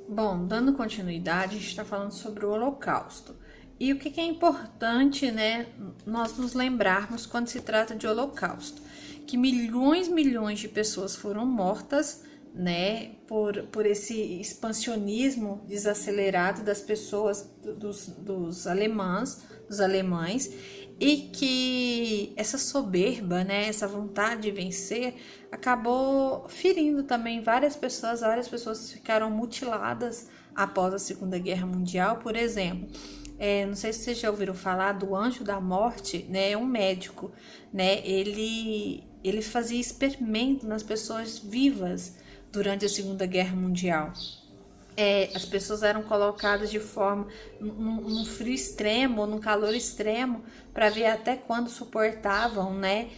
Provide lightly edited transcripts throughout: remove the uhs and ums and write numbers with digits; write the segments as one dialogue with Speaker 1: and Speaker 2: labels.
Speaker 1: Bom, dando continuidade, a gente está falando sobre o Holocausto. E o que é importante, né, nós nos lembrarmos quando se trata de Holocausto? Que milhões de pessoas foram mortas, né, por esse expansionismo desacelerado das pessoas, dos alemães, e que essa soberba, né, essa vontade de vencer, acabou ferindo também várias pessoas ficaram mutiladas após a Segunda Guerra Mundial. Por exemplo, não sei se vocês já ouviram falar do Anjo da Morte, né? É um médico, né? Ele fazia experimento nas pessoas vivas durante a Segunda Guerra Mundial. As pessoas eram colocadas de forma num frio extremo ou num calor extremo para ver até quando suportavam, né?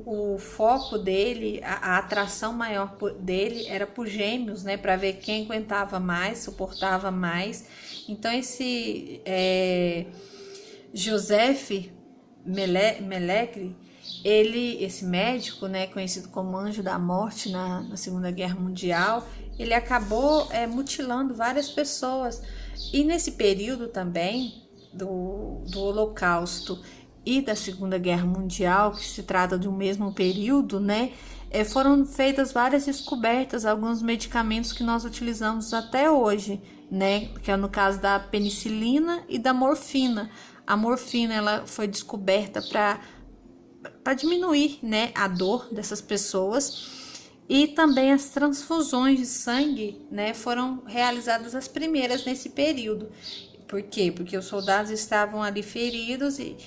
Speaker 1: O foco dele, a atração maior dele era por gêmeos, né? Para ver quem aguentava mais, suportava mais. Então Joseph Mengele, esse médico, né, conhecido como Anjo da Morte na Segunda Guerra Mundial, ele acabou mutilando várias pessoas. E nesse período também do Holocausto e da Segunda Guerra Mundial, que se trata de um mesmo período, né, foram feitas várias descobertas, alguns medicamentos que nós utilizamos até hoje, né, que é no caso da penicilina e da morfina. A morfina ela foi descoberta para diminuir, né, a dor dessas pessoas. E também as transfusões de sangue, né, foram realizadas as primeiras nesse período. Por quê? Porque os soldados estavam ali feridos e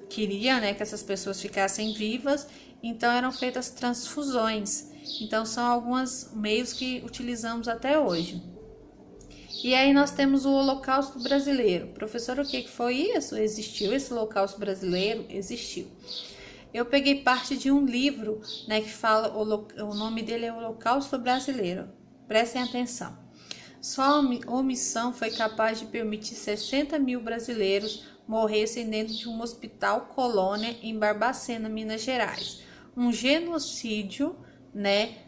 Speaker 1: queriam, né, que essas pessoas ficassem vivas, então eram feitas transfusões. Então são alguns meios que utilizamos até hoje. E aí nós temos o Holocausto Brasileiro. Professor, o que foi isso? Existiu esse Holocausto Brasileiro? Existiu. Eu peguei parte de um livro, né, que fala, o nome dele é Holocausto Brasileiro. Prestem atenção. Só a omissão foi capaz de permitir 60 mil brasileiros morressem dentro de um hospital colônia em Barbacena, Minas Gerais. Um genocídio, né,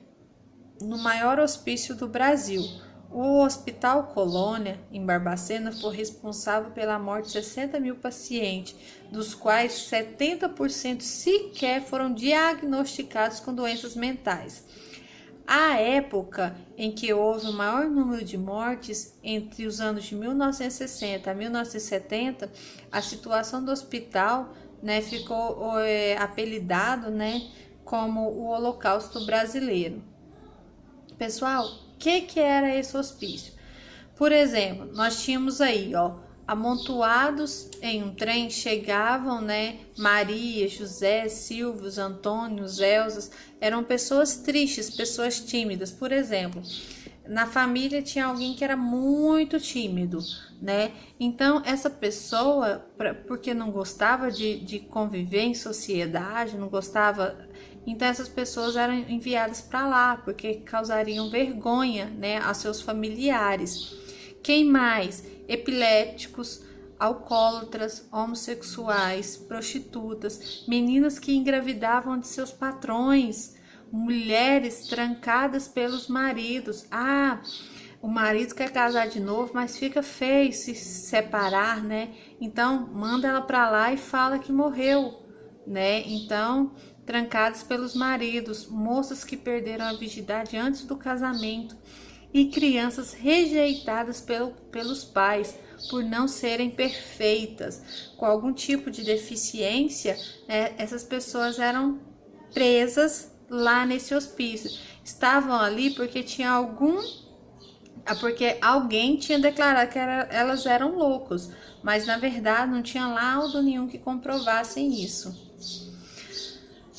Speaker 1: no maior hospício do Brasil. O Hospital Colônia, em Barbacena, foi responsável pela morte de 60 mil pacientes, dos quais 70% sequer foram diagnosticados com doenças mentais. A época em que houve o maior número de mortes, entre os anos de 1960 a 1970, a situação do hospital, né, ficou apelidado, né, como o Holocausto Brasileiro. Pessoal, o que era esse hospício? Por exemplo, nós tínhamos aí, amontoados em um trem chegavam, né, Maria, José, Silvios, Antônios, Elzas, eram pessoas tristes, pessoas tímidas. Por exemplo, na família tinha alguém que era muito tímido, né? Então essa pessoa, porque não gostava de conviver em sociedade, não gostava, então essas pessoas eram enviadas para lá porque causariam vergonha, né, a seus familiares. Quem mais? Epiléticos, alcoólatras, homossexuais, prostitutas, meninas que engravidavam de seus patrões, mulheres trancadas pelos maridos. O marido quer casar de novo, mas fica feio se separar, né? Então manda ela para lá e fala que morreu, né? Então, trancadas pelos maridos, moças que perderam a virgindade antes do casamento e crianças rejeitadas pelos pais por não serem perfeitas, com algum tipo de deficiência, né? Essas pessoas eram presas lá nesse hospício. Estavam ali porque porque alguém tinha declarado que elas eram loucos, mas na verdade não tinha laudo nenhum que comprovassem isso.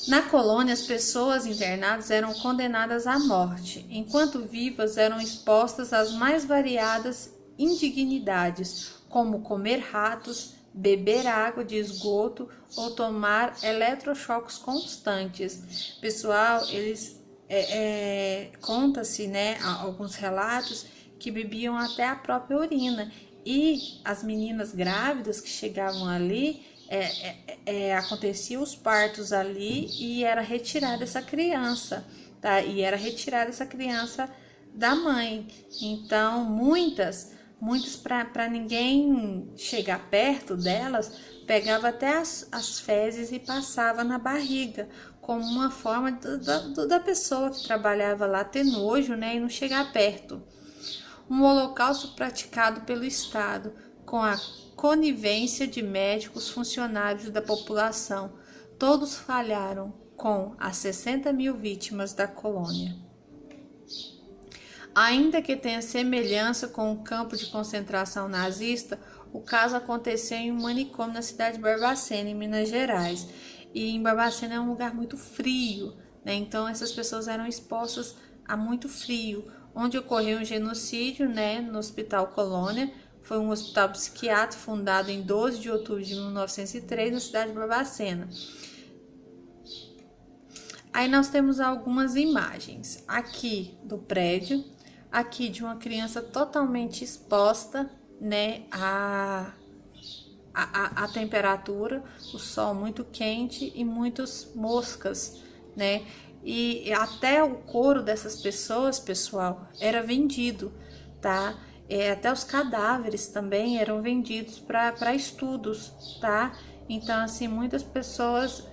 Speaker 1: Na colônia, as pessoas internadas eram condenadas à morte, enquanto vivas eram expostas às mais variadas indignidades, como comer ratos, beber água de esgoto ou tomar eletrochoques constantes. Pessoal, eles conta-se, né, alguns relatos que bebiam até a própria urina, e as meninas grávidas que chegavam ali acontecia os partos ali e era retirada essa criança, tá? E era retirada essa criança da mãe. Então, muitas para ninguém chegar perto delas, pegava até as fezes e passava na barriga, como uma forma da pessoa que trabalhava lá ter nojo, né, e não chegar perto. Um holocausto praticado pelo Estado, com a conivência de médicos, funcionários da população. Todos falharam com as 60 mil vítimas da colônia. Ainda que tenha semelhança com o campo de concentração nazista, o caso aconteceu em um manicômio na cidade de Barbacena, em Minas Gerais. E em Barbacena é um lugar muito frio, né? Então essas pessoas eram expostas a muito frio, onde ocorreu um genocídio, né, no Hospital Colônia. Foi um hospital psiquiátrico fundado em 12 de outubro de 1903 na cidade de Barbacena. Aí nós temos algumas imagens aqui do prédio, aqui de uma criança totalmente exposta, né, à temperatura, o sol muito quente e muitas moscas, né? E até o couro dessas pessoas, pessoal, era vendido, tá? Até os cadáveres também eram vendidos para estudos, tá? Então, assim, muitas pessoas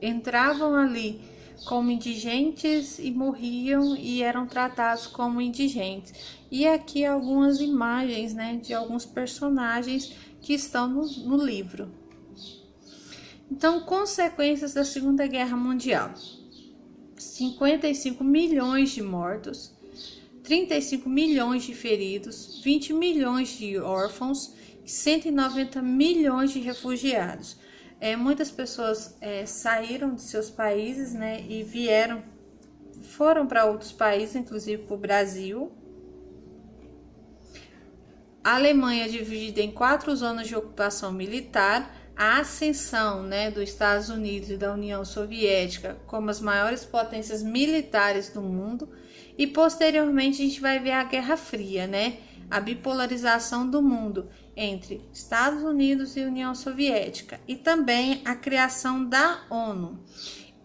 Speaker 1: entravam ali como indigentes e morriam e eram tratados como indigentes. E aqui algumas imagens, né, de alguns personagens que estão no livro. Então, consequências da Segunda Guerra Mundial: 55 milhões de mortos, 35 milhões de feridos, 20 milhões de órfãos, 190 milhões de refugiados. Muitas pessoas saíram de seus países, né, e foram para outros países, inclusive para o Brasil. A Alemanha, dividida em 4 zonas de ocupação militar, a ascensão, né, dos Estados Unidos e da União Soviética como as maiores potências militares do mundo, e posteriormente a gente vai ver a Guerra Fria, né, a bipolarização do mundo entre Estados Unidos e União Soviética, e também a criação da ONU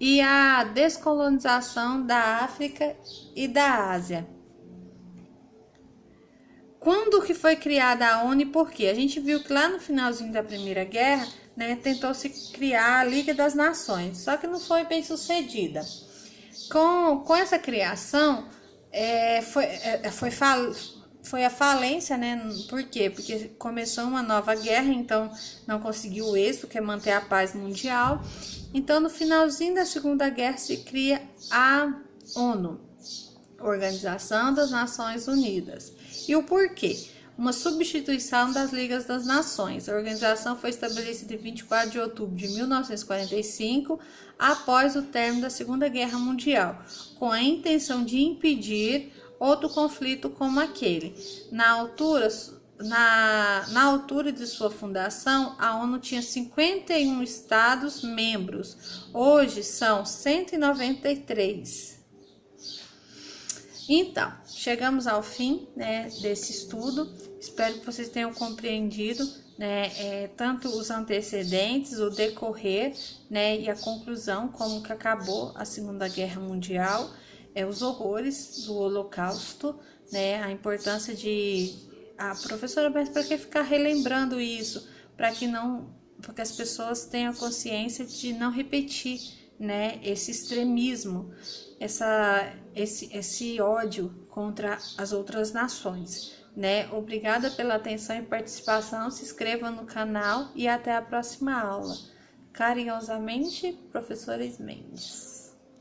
Speaker 1: e a descolonização da África e da Ásia. Quando que foi criada a ONU e por quê? A gente viu que lá no finalzinho da Primeira Guerra, né, tentou-se criar a Liga das Nações, só que não foi bem sucedida. Com essa criação, foi a falência, né? Por quê? Porque começou uma nova guerra, então não conseguiu o êxito, que é manter a paz mundial. Então, no finalzinho da Segunda Guerra, se cria a ONU, Organização das Nações Unidas. E o porquê? Uma substituição das Ligas das Nações. A organização foi estabelecida em 24 de outubro de 1945, após o término da Segunda Guerra Mundial, com a intenção de impedir outro conflito como aquele. Na altura de sua fundação, a ONU tinha 51 estados membros. Hoje são 193. Então, chegamos ao fim, né, desse estudo. Espero que vocês tenham compreendido, né, tanto os antecedentes, o decorrer, né, e a conclusão, como que acabou a Segunda Guerra Mundial, os horrores do Holocausto, né, a importância a professora, mas para que ficar relembrando isso, para que as pessoas tenham consciência de não repetir, né, esse extremismo, esse ódio contra as outras nações, né? Obrigada pela atenção e participação, se inscreva no canal e até a próxima aula. Carinhosamente, professora Mendes.